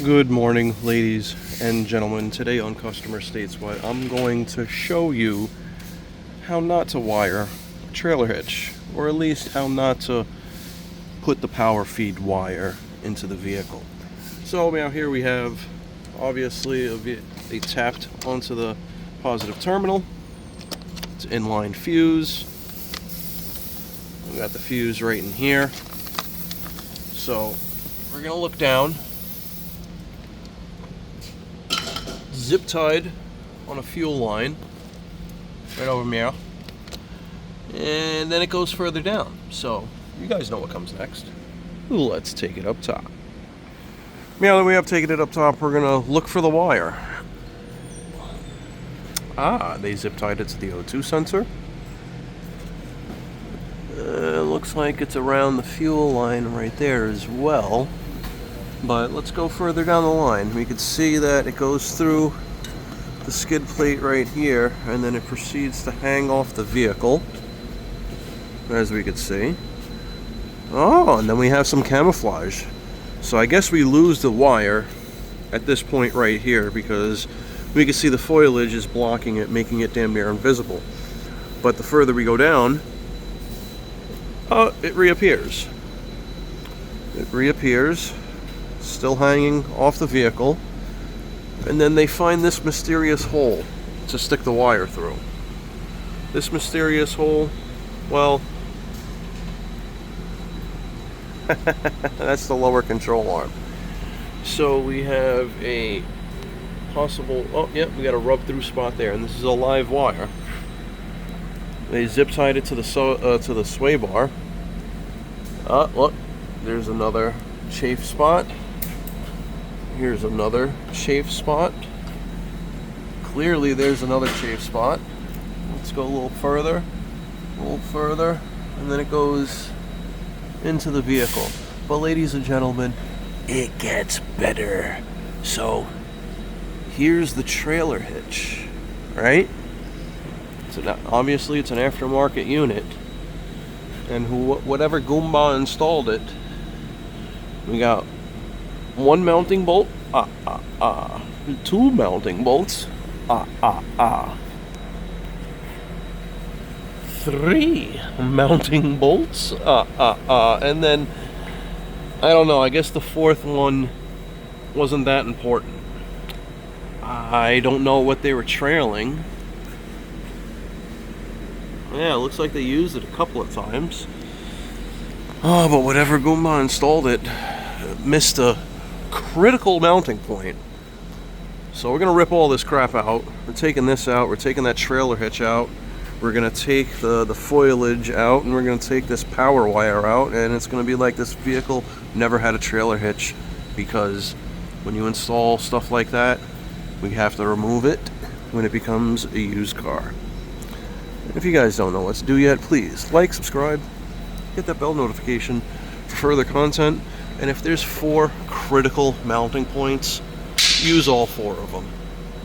Good morning, ladies and gentlemen. Today on Customer States What, I'm going to show you how not to wire a trailer hitch, or at least how not to put the power feed wire into the vehicle. So now here we have, obviously, a tapped onto the positive terminal. It's inline fuse. We got the fuse right in here. So we're gonna look down. Zip tied on a fuel line right over here, and then it goes further down. So you guys know what comes next. Let's take it up top. Now that we have taken it up top, we're gonna look for the wire. They zip tied it to the O2 sensor. Looks like it's around the fuel line right there as well. But let's go further down the line. We can see that it goes through the skid plate right here, and then it proceeds to hang off the vehicle, as we can see. Oh, and then we have some camouflage. So I guess we lose the wire at this point right here, because we can see the foliage is blocking it, making it damn near invisible. But the further we go down, it reappears. It reappears. Still hanging off the vehicle, and then they find this mysterious hole to stick the wire through. This mysterious hole, well, that's the lower control arm. So we have a possible, we got a rub through spot there, and this is a live wire. They zip tied it to the sway bar. Look, there's another chafe spot. Here's another chafe spot. Clearly there's another chafe spot. Let's go a little further, and then it goes into the vehicle. But ladies and gentlemen, it gets better. So here's the trailer hitch, right? Obviously it's an aftermarket unit, and whatever Goomba installed it, we got one mounting bolt, two mounting bolts, three mounting bolts, and then, I don't know, I guess the fourth one wasn't that important. I don't know what they were trailing. Yeah, it looks like they used it a couple of times. But whatever Goomba installed it missed a critical mounting point. So we're gonna rip all this crap out. We're taking this out, we're taking that trailer hitch out, we're gonna take the foliage out, and we're gonna take this power wire out, and it's gonna be like this vehicle never had a trailer hitch, because when you install stuff like that, we have to remove it when it becomes a used car. If you guys don't know what to do yet, please like, subscribe, hit that bell notification for further content. And if there's 4 critical mounting points, use all 4 of them.